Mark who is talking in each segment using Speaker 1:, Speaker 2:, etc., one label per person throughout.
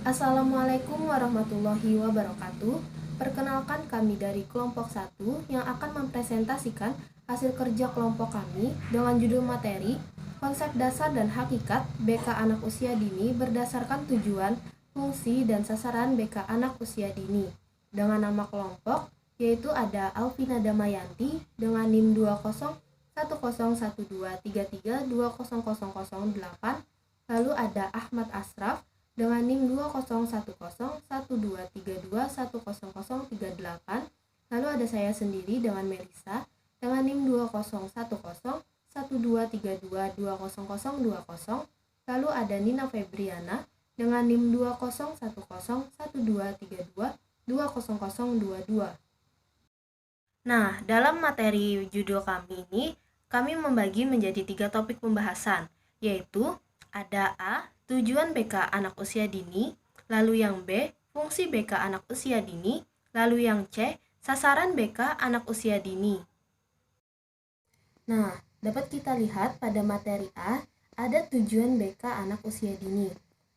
Speaker 1: Assalamualaikum warahmatullahi wabarakatuh. Perkenalkan kami dari kelompok 1 yang akan mempresentasikan hasil kerja kelompok kami dengan judul materi Konsep Dasar dan Hakikat BK Anak Usia Dini berdasarkan tujuan, fungsi, dan sasaran BK Anak Usia Dini. Dengan nama kelompok yaitu ada Alvina Damayanti dengan NIM 20101233200008, lalu ada Ahmad Asraf dengan NIM 20101232100038. Lalu ada saya sendiri dengan Melisa dengan NIM 20101232200020. Lalu ada Nina Febriana dengan NIM 20101232200022. Nah, dalam materi judul kami ini, kami membagi menjadi 3 topik pembahasan, yaitu ada A, tujuan BK anak usia dini, lalu yang B, fungsi BK anak usia dini, lalu yang C, sasaran BK anak usia dini. Nah, dapat kita lihat pada materi A, ada tujuan BK anak usia dini.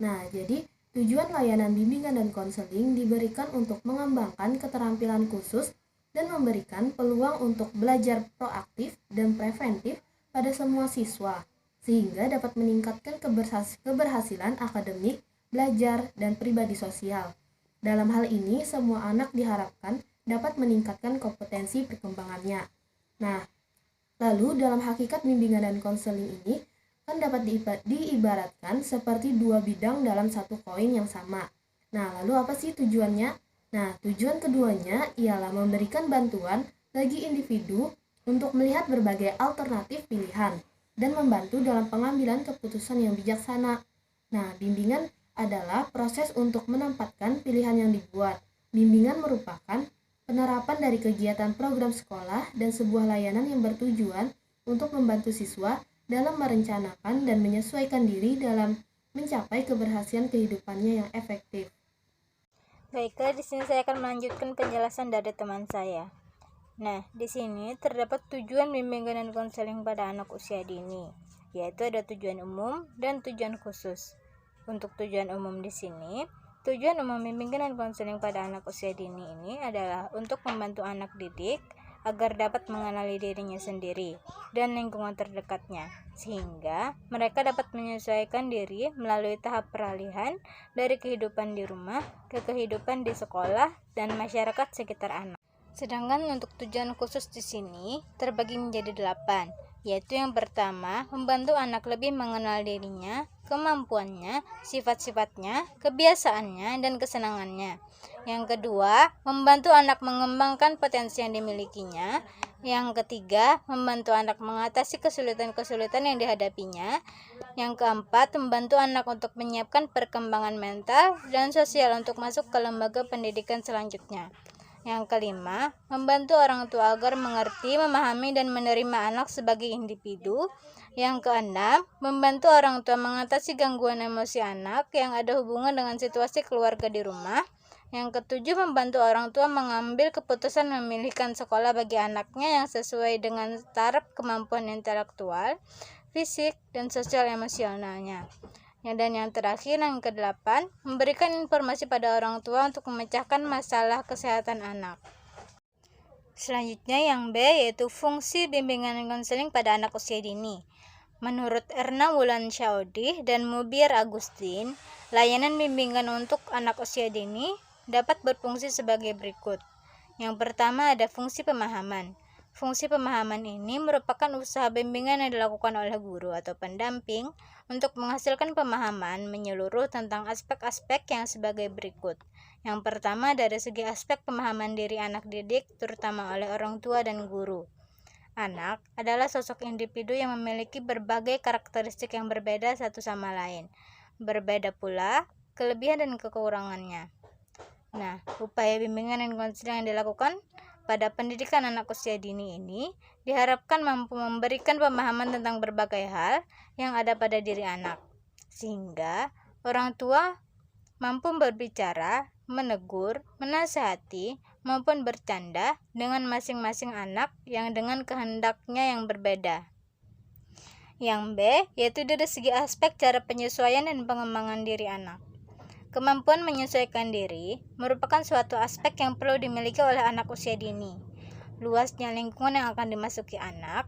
Speaker 1: Nah, jadi tujuan layanan bimbingan dan konseling diberikan untuk mengembangkan keterampilan khusus dan memberikan peluang untuk belajar proaktif dan preventif pada semua siswa, sehingga dapat meningkatkan keberhasilan akademik, belajar, dan pribadi sosial. Dalam hal ini, semua anak diharapkan dapat meningkatkan kompetensi perkembangannya. Nah, lalu dalam hakikat bimbingan dan konseling ini kan dapat diibaratkan seperti dua bidang dalam satu koin yang sama. Nah, lalu apa sih tujuannya? Nah, tujuan keduanya ialah memberikan bantuan bagi individu untuk melihat berbagai alternatif pilihan dan membantu dalam pengambilan keputusan yang bijaksana. Nah, bimbingan adalah proses untuk menempatkan pilihan yang dibuat. Bimbingan merupakan penerapan dari kegiatan program sekolah dan sebuah layanan yang bertujuan untuk membantu siswa dalam merencanakan dan menyesuaikan diri dalam mencapai keberhasilan kehidupannya yang efektif.
Speaker 2: Baiklah, di sini saya akan melanjutkan penjelasan dari teman saya. Nah, di sini terdapat tujuan bimbingan dan konseling pada anak usia dini, yaitu ada tujuan umum dan tujuan khusus. Untuk tujuan umum di sini, tujuan umum bimbingan dan konseling pada anak usia dini ini adalah untuk membantu anak didik agar dapat mengenali dirinya sendiri dan lingkungan terdekatnya, sehingga mereka dapat menyesuaikan diri melalui tahap peralihan dari kehidupan di rumah ke kehidupan di sekolah dan masyarakat sekitar anak. Sedangkan untuk tujuan khusus di sini terbagi menjadi 8, yaitu yang pertama, membantu anak lebih mengenal dirinya, kemampuannya, sifat-sifatnya, kebiasaannya, dan kesenangannya. Yang kedua, membantu anak mengembangkan potensi yang dimilikinya. Yang ketiga, membantu anak mengatasi kesulitan-kesulitan yang dihadapinya. Yang keempat, membantu anak untuk menyiapkan perkembangan mental dan sosial untuk masuk ke lembaga pendidikan selanjutnya. Yang kelima, membantu orang tua agar mengerti, memahami, dan menerima anak sebagai individu. Yang keenam, membantu orang tua mengatasi gangguan emosi anak yang ada hubungan dengan situasi keluarga di rumah. Yang ketujuh, membantu orang tua mengambil keputusan memilihkan sekolah bagi anaknya yang sesuai dengan taraf kemampuan intelektual, fisik, dan sosial emosionalnya. Dan yang terakhir, yang ke-8, memberikan informasi pada orang tua untuk memecahkan masalah kesehatan anak. Selanjutnya yang B, yaitu fungsi bimbingan dan konseling pada anak usia dini. Menurut Erna Wulan Syaudi dan Mubiar Agustin, layanan bimbingan untuk anak usia dini dapat berfungsi sebagai berikut. Yang pertama ada fungsi pemahaman. Fungsi pemahaman ini merupakan usaha bimbingan yang dilakukan oleh guru atau pendamping untuk menghasilkan pemahaman menyeluruh tentang aspek-aspek yang sebagai berikut. Yang pertama dari segi aspek pemahaman diri anak didik, terutama oleh orang tua dan guru. Anak adalah sosok individu yang memiliki berbagai karakteristik yang berbeda satu sama lain. Berbeda pula kelebihan dan kekurangannya. Nah, upaya bimbingan dan konseling yang dilakukan pada pendidikan anak usia dini ini diharapkan mampu memberikan pemahaman tentang berbagai hal yang ada pada diri anak, sehingga orang tua mampu berbicara, menegur, menasihati, maupun bercanda dengan masing-masing anak yang dengan kehendaknya yang berbeda. Yang B, yaitu dari segi aspek cara penyesuaian dan pengembangan diri anak. Kemampuan menyesuaikan diri merupakan suatu aspek yang perlu dimiliki oleh anak usia dini. Luasnya lingkungan yang akan dimasuki anak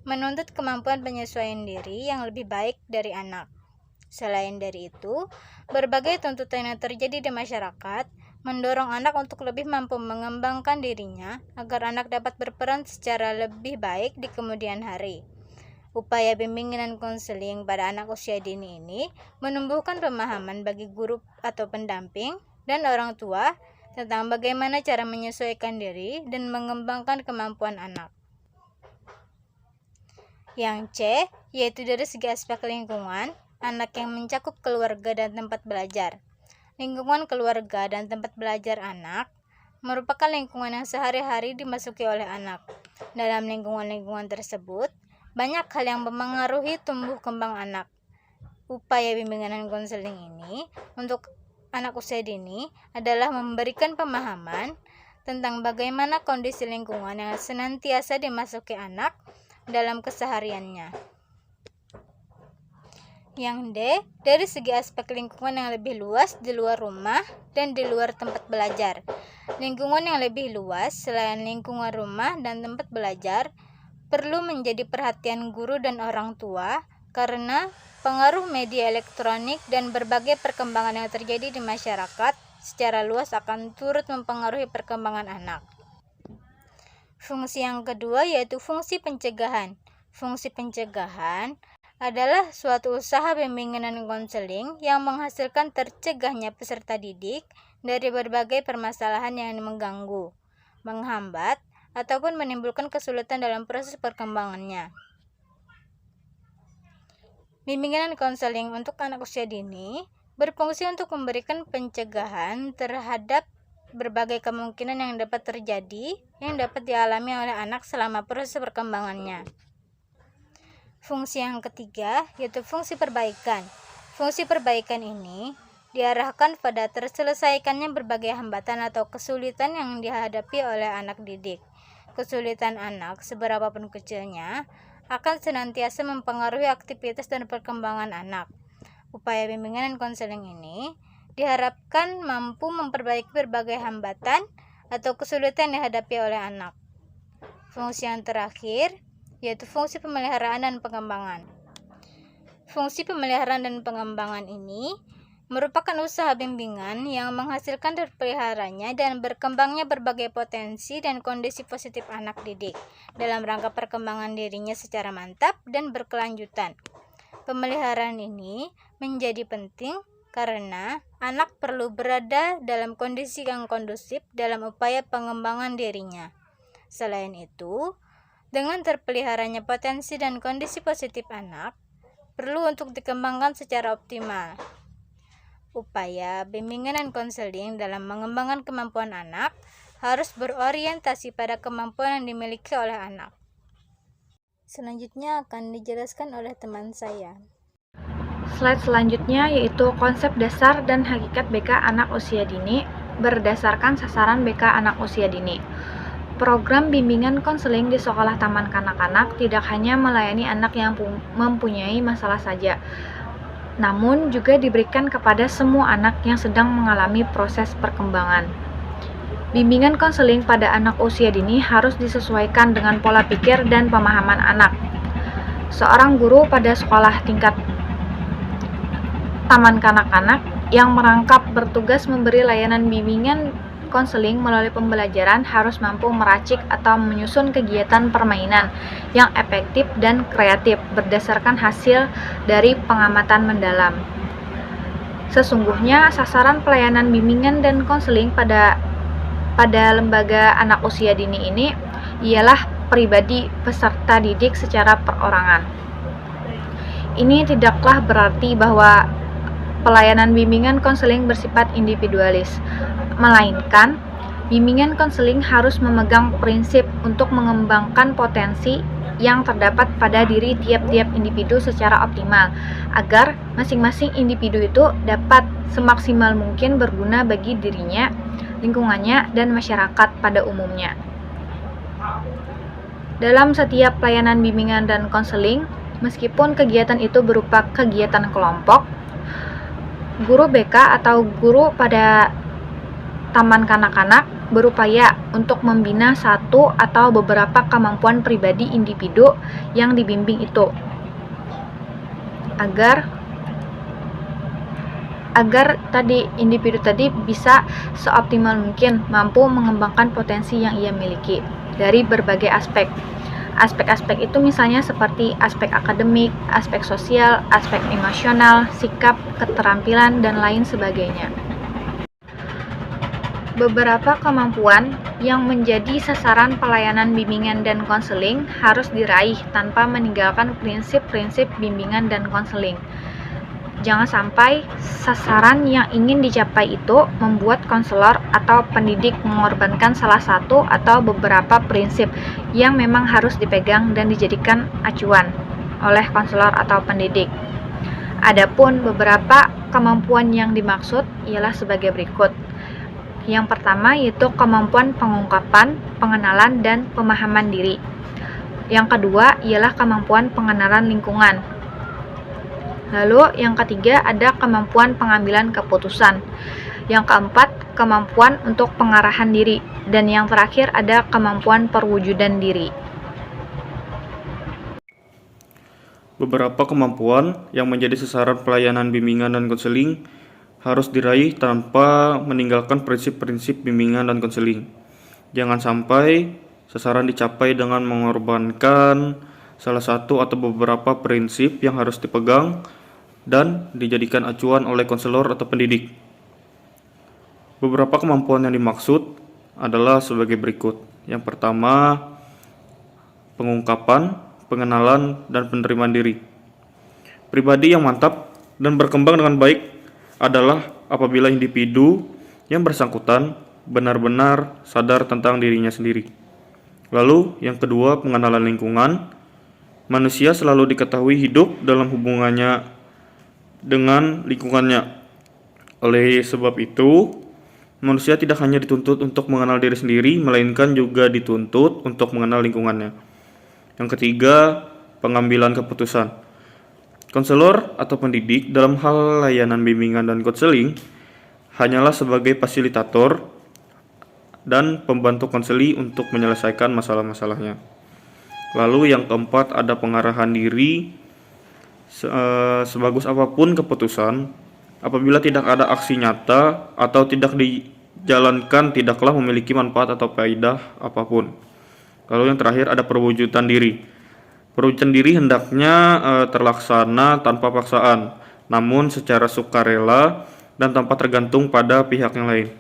Speaker 2: menuntut kemampuan penyesuaian diri yang lebih baik dari anak. Selain dari itu, berbagai tuntutan yang terjadi di masyarakat mendorong anak untuk lebih mampu mengembangkan dirinya agar anak dapat berperan secara lebih baik di kemudian hari. Upaya bimbingan dan konseling pada anak usia dini ini menumbuhkan pemahaman bagi guru atau pendamping dan orang tua tentang bagaimana cara menyesuaikan diri dan mengembangkan kemampuan anak. Yang C, yaitu dari segi aspek lingkungan, anak yang mencakup keluarga dan tempat belajar. Lingkungan keluarga dan tempat belajar anak merupakan lingkungan yang sehari-hari dimasuki oleh anak. Dalam lingkungan-lingkungan tersebut, banyak hal yang mempengaruhi tumbuh kembang anak. Upaya bimbingan dan konseling ini untuk anak usia dini adalah memberikan pemahaman tentang bagaimana kondisi lingkungan yang senantiasa dimasuki anak dalam kesehariannya. Yang D, dari segi aspek lingkungan yang lebih luas di luar rumah dan di luar tempat belajar. Lingkungan yang lebih luas selain lingkungan rumah dan tempat belajar perlu menjadi perhatian guru dan orang tua karena pengaruh media elektronik dan berbagai perkembangan yang terjadi di masyarakat secara luas akan turut mempengaruhi perkembangan anak. Fungsi yang kedua yaitu fungsi pencegahan. Fungsi pencegahan adalah suatu usaha bimbingan dan konseling yang menghasilkan tercegahnya peserta didik dari berbagai permasalahan yang mengganggu, menghambat, ataupun menimbulkan kesulitan dalam proses perkembangannya. Bimbingan dan konseling untuk anak usia dini berfungsi untuk memberikan pencegahan terhadap berbagai kemungkinan yang dapat terjadi yang dapat dialami oleh anak selama proses perkembangannya. Fungsi yang ketiga yaitu fungsi perbaikan. Fungsi perbaikan ini diarahkan pada terselesaikannya berbagai hambatan atau kesulitan yang dihadapi oleh anak didik. Kesulitan anak, seberapapun kecilnya, akan senantiasa mempengaruhi aktivitas dan perkembangan anak. Upaya bimbingan dan konseling ini diharapkan mampu memperbaiki berbagai hambatan atau kesulitan yang dihadapi oleh anak. Fungsi yang terakhir yaitu fungsi pemeliharaan dan pengembangan. Fungsi pemeliharaan dan pengembangan ini merupakan usaha bimbingan yang menghasilkan terpeliharanya dan berkembangnya berbagai potensi dan kondisi positif anak didik dalam rangka perkembangan dirinya secara mantap dan berkelanjutan. Pemeliharaan ini menjadi penting karena anak perlu berada dalam kondisi yang kondusif dalam upaya pengembangan dirinya. Selain itu, dengan terpeliharanya potensi dan kondisi positif anak, perlu untuk dikembangkan secara optimal. Upaya bimbingan dan konseling dalam mengembangkan kemampuan anak harus berorientasi pada kemampuan yang dimiliki oleh anak. Selanjutnya akan dijelaskan oleh teman saya.
Speaker 3: Slide selanjutnya yaitu konsep dasar dan hakikat BK anak usia dini berdasarkan sasaran BK anak usia dini. Program bimbingan konseling di sekolah taman kanak-kanak tidak hanya melayani anak yang mempunyai masalah saja, namun juga diberikan kepada semua anak yang sedang mengalami proses perkembangan. Bimbingan konseling pada anak usia dini harus disesuaikan dengan pola pikir dan pemahaman anak. Seorang guru pada sekolah tingkat taman kanak-kanak yang merangkap bertugas memberi layanan bimbingan konseling melalui pembelajaran harus mampu meracik atau menyusun kegiatan permainan yang efektif dan kreatif berdasarkan hasil dari pengamatan mendalam. Sesungguhnya sasaran pelayanan bimbingan dan konseling pada lembaga anak usia dini ini ialah pribadi peserta didik secara perorangan. Ini tidaklah berarti bahwa pelayanan bimbingan konseling bersifat individualis, melainkan bimbingan konseling harus memegang prinsip untuk mengembangkan potensi yang terdapat pada diri tiap-tiap individu secara optimal, agar masing-masing individu itu dapat semaksimal mungkin berguna bagi dirinya, lingkungannya, dan masyarakat pada umumnya. Dalam setiap pelayanan bimbingan dan konseling, meskipun kegiatan itu berupa kegiatan kelompok, Guru BK atau guru pada taman kanak-kanak berupaya untuk membina satu atau beberapa kemampuan pribadi individu yang dibimbing itu agar tadi individu tadi bisa seoptimal mungkin mampu mengembangkan potensi yang ia miliki dari berbagai aspek. Aspek-aspek itu misalnya seperti aspek akademik, aspek sosial, aspek emosional, sikap, keterampilan, dan lain sebagainya. Beberapa kemampuan yang menjadi sasaran pelayanan bimbingan dan konseling harus diraih tanpa meninggalkan prinsip-prinsip bimbingan dan konseling. Jangan sampai sasaran yang ingin dicapai itu membuat konselor atau pendidik mengorbankan salah satu atau beberapa prinsip yang memang harus dipegang dan dijadikan acuan oleh konselor atau pendidik. Adapun beberapa kemampuan yang dimaksud ialah sebagai berikut. Yang pertama yaitu kemampuan pengungkapan, pengenalan, dan pemahaman diri. Yang kedua ialah kemampuan pengenalan lingkungan. Lalu yang ketiga ada kemampuan pengambilan keputusan. Yang keempat, kemampuan untuk pengarahan diri. Dan yang terakhir ada kemampuan perwujudan diri.
Speaker 4: Beberapa kemampuan yang menjadi sasaran pelayanan bimbingan dan konseling harus diraih tanpa meninggalkan prinsip-prinsip bimbingan dan konseling. Jangan sampai sasaran dicapai dengan mengorbankan salah satu atau beberapa prinsip yang harus dipegang dan dijadikan acuan oleh konselor atau pendidik. Beberapa kemampuan yang dimaksud adalah sebagai berikut. Yang pertama, pengungkapan, pengenalan, dan penerimaan diri. Pribadi yang mantap dan berkembang dengan baik adalah apabila individu yang bersangkutan benar-benar sadar tentang dirinya sendiri. Lalu, yang kedua, pengenalan lingkungan. Manusia selalu diketahui hidup dalam hubungannya dengan lingkungannya. Oleh sebab itu, manusia tidak hanya dituntut untuk mengenal diri sendiri, melainkan juga dituntut untuk mengenal lingkungannya. Yang ketiga, pengambilan keputusan. Konselor atau pendidik dalam hal layanan bimbingan dan konseling hanyalah sebagai fasilitator dan pembantu konseli untuk menyelesaikan masalah-masalahnya. Lalu yang keempat ada pengarahan diri. Sebagus apapun keputusan, apabila tidak ada aksi nyata atau tidak dijalankan, tidaklah memiliki manfaat atau faedah apapun. Lalu yang terakhir ada perwujudan diri. Perwujudan diri hendaknya terlaksana tanpa paksaan, namun secara sukarela dan tanpa tergantung pada pihak yang lain.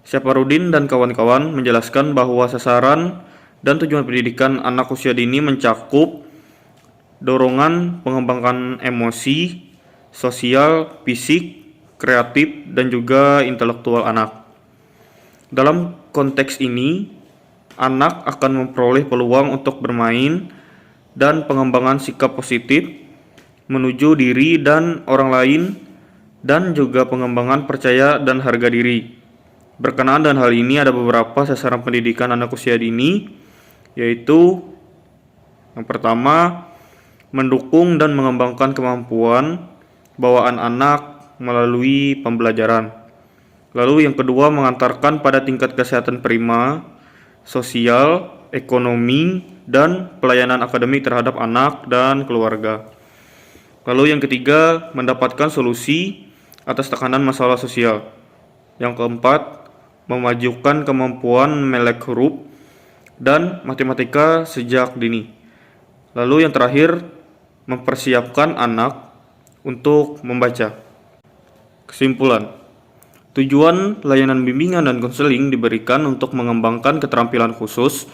Speaker 4: Syaparudin dan kawan-kawan menjelaskan bahwa sasaran dan tujuan pendidikan anak usia dini mencakup dorongan pengembangan emosi, sosial, fisik, kreatif, dan juga intelektual anak. Dalam konteks ini, anak akan memperoleh peluang untuk bermain dan pengembangan sikap positif menuju diri dan orang lain, dan juga pengembangan percaya dan harga diri. Berkenaan dengan hal ini ada beberapa sasaran pendidikan anak usia dini, yaitu yang pertama, mendukung dan mengembangkan kemampuan bawaan anak melalui pembelajaran. Lalu yang kedua, mengantarkan pada tingkat kesehatan prima, sosial, ekonomi, dan pelayanan akademik terhadap anak dan keluarga. Lalu yang ketiga, mendapatkan solusi atas tekanan masalah sosial. Yang keempat, memajukan kemampuan melek huruf dan matematika sejak dini. Lalu yang terakhir, mempersiapkan anak untuk membaca. Kesimpulan, tujuan layanan bimbingan dan konseling diberikan untuk mengembangkan keterampilan khusus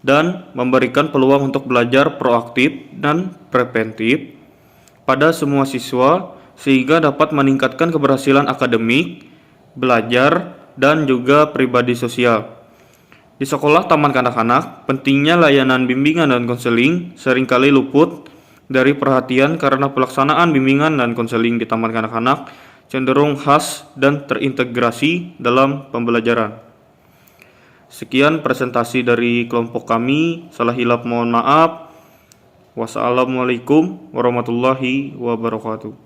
Speaker 4: dan memberikan peluang untuk belajar proaktif dan preventif pada semua siswa sehingga dapat meningkatkan keberhasilan akademik, belajar, dan juga pribadi sosial. Di sekolah taman kanak-kanak, pentingnya layanan bimbingan dan konseling seringkali luput dari perhatian karena pelaksanaan bimbingan dan konseling di taman kanak-kanak cenderung khas dan terintegrasi dalam pembelajaran. Sekian presentasi dari kelompok kami. Salah hilap mohon maaf. Wassalamualaikum warahmatullahi wabarakatuh.